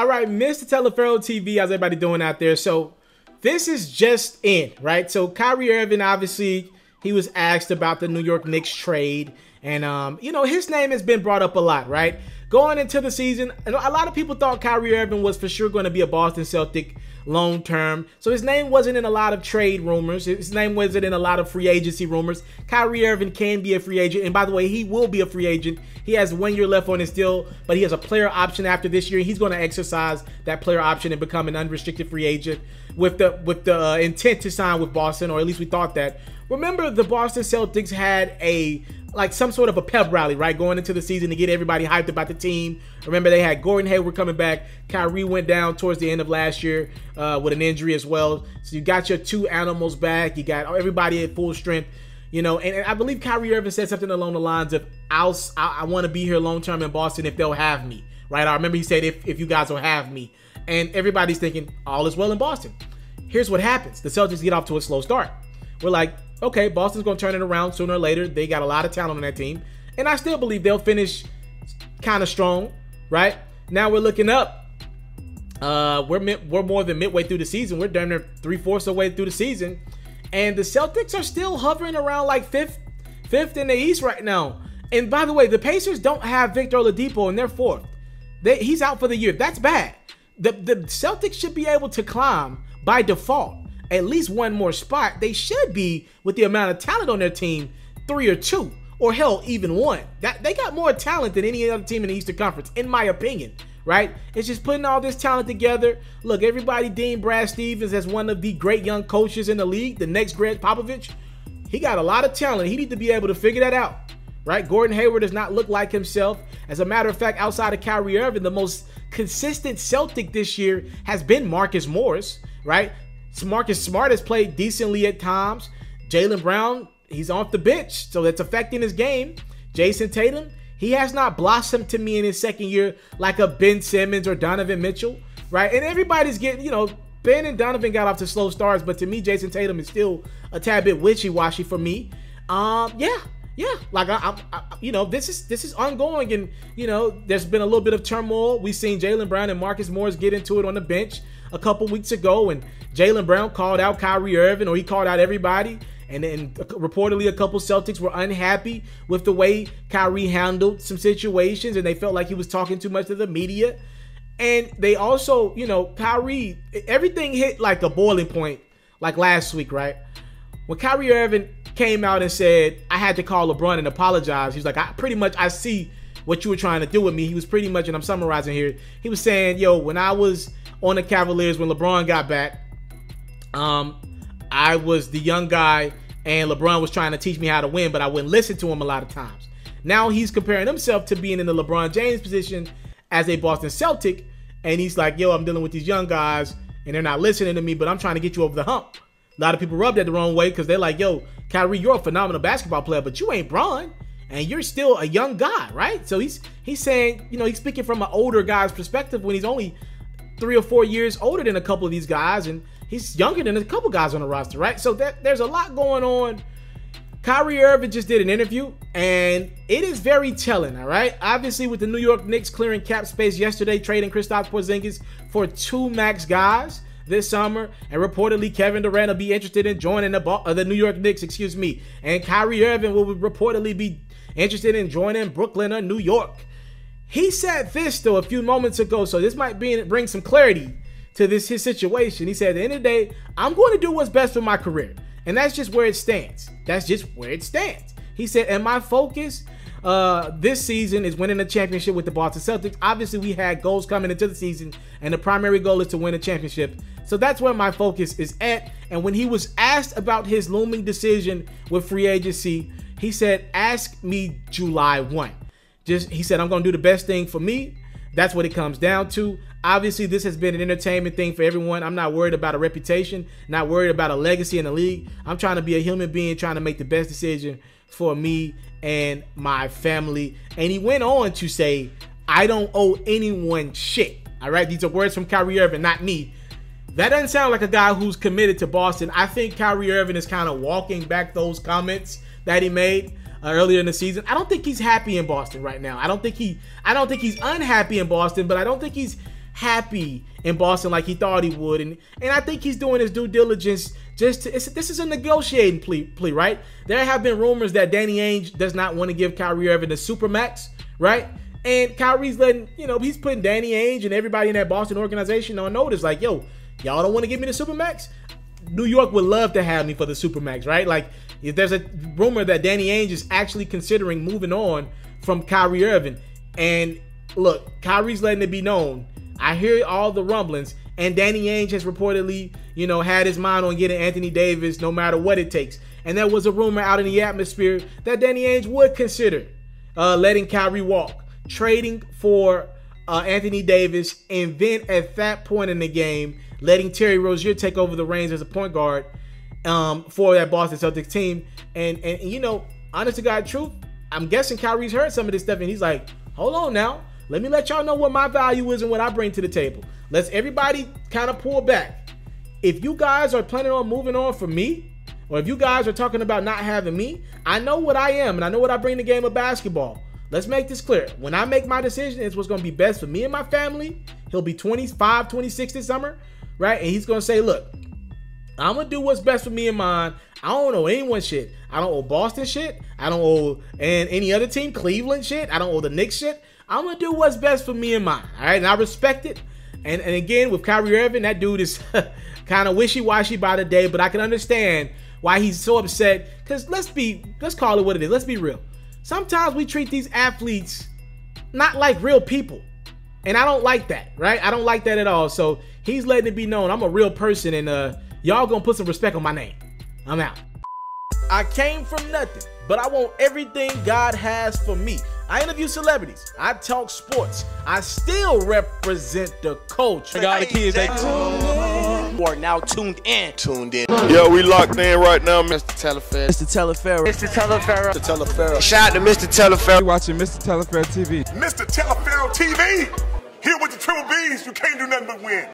All right, Mr. Teleferro TV, how's everybody doing out there? So this is just in, right? So Kyrie Irving, obviously, he was asked about the New York Knicks trade. And, you know, his name has been brought up a lot, right? Going into the season, a lot of people thought Kyrie Irving was for sure going to be a Boston Celtic long term. So his name wasn't in a lot of trade rumors. His name wasn't in a lot of free agency rumors. Kyrie Irving can be a free agent. And by the way, he will be a free agent. He has 1 year left on his deal, but he has a player option after this year. He's going to exercise that player option and become an unrestricted free agent with the intent to sign with Boston, or at least we thought that. Remember, the Boston Celtics had some sort of a pep rally, right, going into the season to get everybody hyped about the team. Remember, they had Gordon Hayward coming back. Kyrie went down towards the end of last year with an injury as well. So you got your two animals back. You got everybody at full strength. You know, and I believe Kyrie Irving said something along the lines of, I want to be here long-term in Boston if they'll have me, right? I remember he said, if you guys will have me. And everybody's thinking, all is well in Boston. Here's what happens. The Celtics get off to a slow start. We're like, okay, Boston's going to turn it around sooner or later. They got a lot of talent on that team. And I still believe they'll finish kind of strong, right? Now we're looking up. We're more than midway through the season. We're damn near 3/4 of the way through the season. And the Celtics are still hovering around like fifth in the East right now. And by the way, the Pacers don't have Victor Oladipo and they're fourth. He's out for the year. That's bad. The Celtics should be able to climb by default at least one more spot. They should be, with the amount of talent on their team, 3 or 2, or hell, even 1. They got more talent than any other team in the Eastern Conference, in my opinion, right? It's just putting all this talent together. Look, everybody deemed Brad Stevens as one of the great young coaches in the league, the next Greg Popovich. He got a lot of talent. He needs to be able to figure that out, right? Gordon Hayward does not look like himself. As a matter of fact, outside of Kyrie Irving, the most consistent Celtic this year has been Marcus Morris, right? Marcus Smart has played decently at times. Jaylen Brown, he's off the bench, so that's affecting his game. Jason Tatum, he has not blossomed to me in his second year like a Ben Simmons or Donovan Mitchell, right? And everybody's getting, you know, Ben and Donovan got off to slow starts, but to me, Jason Tatum is still a tad bit wishy-washy for me. Yeah, like you know, this is ongoing, and you know, there's been a little bit of turmoil. We've seen Jaylen Brown and Marcus Morris get into it on the bench a couple weeks ago, and Jaylen Brown called out Kyrie Irving, or he called out everybody, and then reportedly a couple Celtics were unhappy with the way Kyrie handled some situations, and they felt like he was talking too much to the media. And they also, you know, Kyrie, everything hit like a boiling point like last week, right? When Kyrie Irving came out and said, I had to call LeBron and apologize. He's like, I see what you were trying to do with me. He was pretty much, and I'm summarizing here, he was saying, yo, when I was on the Cavaliers, when LeBron got back, I was the young guy and LeBron was trying to teach me how to win, but I wouldn't listen to him a lot of times. Now he's comparing himself to being in the LeBron James position as a Boston Celtic, and he's like, yo, I'm dealing with these young guys and they're not listening to me, but I'm trying to get you over the hump. A lot of people rub that the wrong way because they're like, yo, Kyrie, you're a phenomenal basketball player, but you ain't Bron, and you're still a young guy, right? So he's saying, you know, he's speaking from an older guy's perspective when he's only 3 or 4 years older than a couple of these guys, and he's younger than a couple guys on the roster, right? So there's a lot going on. Kyrie Irving just did an interview, and it is very telling, all right? Obviously, with the New York Knicks clearing cap space yesterday, trading Kristaps Porzingis for 2 max guys this summer, and reportedly Kevin Durant will be interested in joining the New York Knicks, and Kyrie Irving will reportedly be interested in joining Brooklyn or New York. He said this, though, a few moments ago, so this might bring some clarity to his situation. He said, at the end of the day, I'm going to do what's best for my career. And that's just where it stands. That's just where it stands. He said, and my focus this season is winning a championship with the Boston Celtics. Obviously, we had goals coming into the season, and the primary goal is to win a championship. So that's where my focus is at. And when he was asked about his looming decision with free agency, he said, ask me July 1. He said, I'm going to do the best thing for me. That's what it comes down to. Obviously, this has been an entertainment thing for everyone. I'm not worried about a reputation, not worried about a legacy in the league. I'm trying to be a human being, trying to make the best decision for me and my family. And he went on to say, I don't owe anyone shit. All right, these are words from Kyrie Irving, not me. That doesn't sound like a guy who's committed to Boston. I think Kyrie Irving is kind of walking back those comments that he made earlier in the season. I don't think he's happy in Boston right now. I don't think he's unhappy in Boston, but I don't think he's happy in Boston like he thought he would. And I think he's doing his due diligence just to, this is a negotiating plea, right? There have been rumors that Danny Ainge does not want to give Kyrie Irving the Supermax, right? And Kyrie's letting, he's putting Danny Ainge and everybody in that Boston organization on notice, like, yo, y'all don't want to give me the Supermax? New York would love to have me for the Supermax, right? Like, if there's a rumor that Danny Ainge is actually considering moving on from Kyrie Irving. And look, Kyrie's letting it be known. I hear all the rumblings, and Danny Ainge has reportedly, had his mind on getting Anthony Davis no matter what it takes. And there was a rumor out in the atmosphere that Danny Ainge would consider letting Kyrie walk, trading for Anthony Davis, and then at that point in the game, letting Terry Rozier take over the reins as a point guard for that Boston Celtics team. And honest to God truth, I'm guessing Kyrie's heard some of this stuff, and he's like, hold on now. Let me let y'all know what my value is and what I bring to the table. Let's everybody kind of pull back. If you guys are planning on moving on from me, or if you guys are talking about not having me, I know what I am, and I know what I bring to the game of basketball. Let's make this clear. When I make my decision, it's what's going to be best for me and my family. He'll be 25, 26 this summer, right? And he's going to say, look, I'm going to do what's best for me and mine. I don't owe anyone shit. I don't owe Boston shit. I don't owe any other team, Cleveland shit. I don't owe the Knicks shit. I'm going to do what's best for me and mine, all right? And I respect it. And again, with Kyrie Irving, that dude is kind of wishy-washy by the day, but I can understand why he's so upset. Because let's call it what it is. Let's be real. Sometimes we treat these athletes not like real people. And I don't like that, right? I don't like that at all. So he's letting it be known I'm a real person, and y'all gonna put some respect on my name. I'm out. I came from nothing, but I want everything God has for me. I interview celebrities. I talk sports. I still represent the culture. I got the kids. You are now tuned in. Yo, we locked in right now, Mr. Telefera. Mr. Telefera. Mr. Telefera. Mr. Telefera. Shout out to Mr. Telefera. You're watching Mr. Telefera TV. Mr. Telefera TV. Here with the Triple B's. You can't do nothing but win.